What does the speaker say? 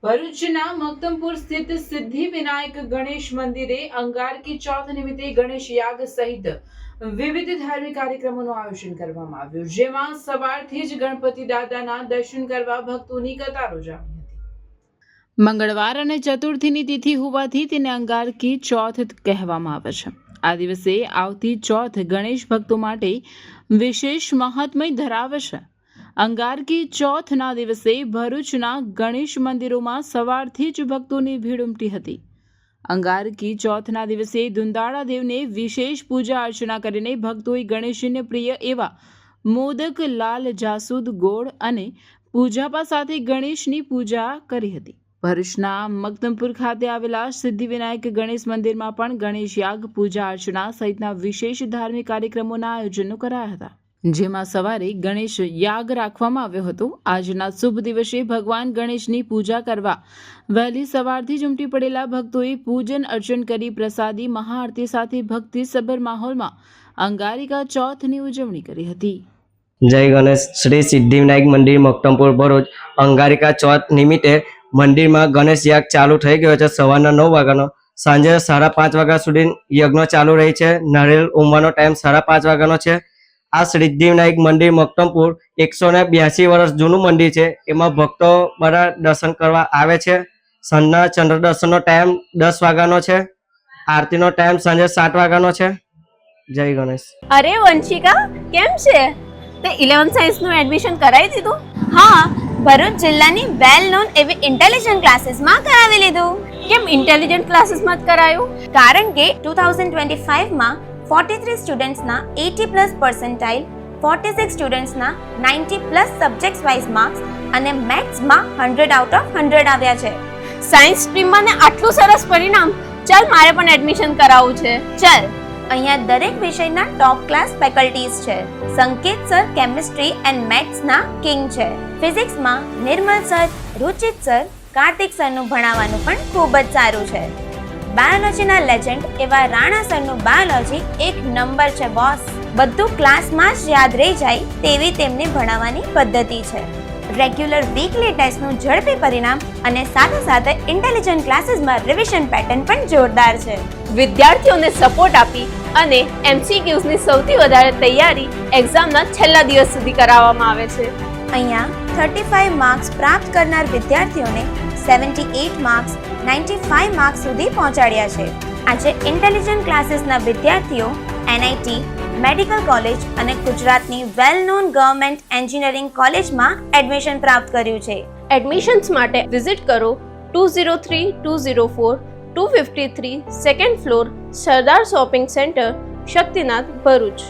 ભરૂચના મક્તમપુર સ્થિત સિદ્ધિ વિનાયક ગણેશ મંદિરે અંગારકી ચોથ નિમિત્તે ગણેશ યાગ સહિત વિવિધ ધાર્મિક કાર્યક્રમોનું આયોજન કરવામાં આવ્યું, જેમાં સવારથી જ ગણપતિ દાદાના દર્શન કરવા ભક્તોની કતારો જામી હતી। મંગળવાર અને ચતુર્થીની તિથિ હોવાથી તેને અંગારકી ચોથ કહેવામાં આવે છે। આ દિવસે આવતી ચોથ ગણેશ ભક્તો માટે વિશેષ મહાત્મ્ય ધરાવે છે। અંગારકી ચોથના દિવસે ભરૂચના ગણેશ મંદિરોમાં સવારથી જ ભક્તોની ભીડ ઉમટી હતી। અંગારકી ચોથના દિવસે દુંદાળા દેવને વિશેષ પૂજા અર્ચના કરીને ભક્તોએ ગણેશજીને પ્રિય એવા મોદક, લાલ જાસૂદ, ગોળ અને પૂજાપા સાથે ગણેશની પૂજા કરી હતી। ભરૂચના મક્તમપુર ખાતે આવેલા સિદ્ધિ વિનાયક ગણેશ મંદિરમાં પણ ગણેશ યાગ, પૂજા અર્ચના સહિતના વિશેષ ધાર્મિક કાર્યક્રમોના આયોજનો કરાયા હતા, જેમાં સવારે ગણેશ યાગ રાખવામાં આવ્યો હતો। આજના શુભ દિવસે ભગવાન ગણેશની પૂજા કરવા વહેલી સવારથી જ ઉમટી પડેલા ભક્તોએ પૂજન અર્ચન કરી પ્રસાદી મહાઆરતી સાથે ભક્તિસભર માહોલમાં અંગારિકા ચોથની ઉજવણી કરી હતી। જય ગણેશ। શ્રી સિદ્ધિ વિનાયક મંદિર મક્તમપુર ભરૂચ અંગારિકા ચોથ નિમિત્તે મંદિરમાં ગણેશ યાગ ચાલુ થઈ ગયો છે। સવારના 9 વાગ્યાનો સાંજે 5:30 વાગ્યા સુધી યજ્ઞ ચાલુ રહી છે। નારિયેળ ઉમવાનો ટાઈમ 5:30 વાગ્યાનો છે। આ સિદ્ધિ વિનાયક મંદિર મક્તમપુર 182 વર્ષ જૂનું મંદિર છે। એમાં ભક્તો બધા દર્શન કરવા આવે છે। સાંજના ચંદ્ર દર્શનનો ટાઈમ 10 વાગ્યાનો છે। આરતીનો ટાઈમ સાંજે 7 વાગ્યાનો છે। જય ગણેશ। અરે વંશિકા, કેમ છે? તે 11th સાયન્સ નું એડમિશન કરાવી દીધું? હા, ભરૂચ જિલ્લાની વેલ નોન એવી ઇન્ટેલિજન્ટ ક્લાસીસમાં કરાવી લીધું। કેમ ઇન્ટેલિજન્ટ ક્લાસીસમાં જ કરાયું? કારણ કે 2025 માં 43 સ્ટુડન્ટ્સના 80+ પર્સન્ટાઇલ, 46 સ્ટુડન્ટ્સના 90+ સબ્જેક્ટ્સ વાઇઝ માર્ક્સ અને મેથ્સમાં 100 આઉટ ઓફ 100 આવ્યા છે। સાયન્સ સ્ટ્રીમમાં ને આટલું સરસ પરિણામ! ચાલ, મારે પણ એડમિશન કરાવવું છે। ચાલ, અહીંયા દરેક વિષયના ટોપ ક્લાસ ફેકલ્ટીઝ છે। સંકેત સર કેમિસ્ટ્રી એન્ડ મેથ્સના કિંગ છે। ફિઝિક્સમાં નિર્મલ સર, રુચિત સર, કાર્તિક સરનું ભણાવવાનું પણ ખૂબ જ સારું છે। બાયોલોજીના લેજેન્ડ એવા રાણા સરનું બાયોલોજી એક નંબર છે બોસ। બધું ક્લાસમાં જ યાદ રહી જાય તેવી તેમની ભણાવવાની પદ્ધતિ છે। રેગ્યુલર વીકલી ટેસ્ટનું ઝડપી પરિણામ અને સાથે સાથે ઇન્ટેલિજન્ટ ક્લાસીસમાં રિવિઝન પેટર્ન પણ જોરદાર છે। વિદ્યાર્થીઓને સપોર્ટ આપી અને MCQsની સૌથી વધારે તૈયારી એક્ઝામના છેલ્લા દિવસ સુધી કરાવવામાં આવે છે। અહીંયા 35 માર્ક્સ પ્રાપ્ત કરનાર વિદ્યાર્થીઓને 78 માર્ક્સ, 95 માર્ક્સ સુધી પહોંચાડ્યા છે। આજે ઇન્ટેલિજન્ટ ક્લાસીસના વિદ્યાર્થીઓ NIT, મેડિકલ કોલેજ અને ગુજરાતની વેલ નોન ગવર્મેન્ટ એન્જિનિયરિંગ કોલેજમાં એડમિશન પ્રાપ્ત કર્યું છે। એડમિશન્સ માટે વિઝિટ કરો 203-204-253 સેકન્ડ ફ્લોર, સરદાર શોપિંગ સેન્ટર, શક્તિનાથ, ભરૂચ।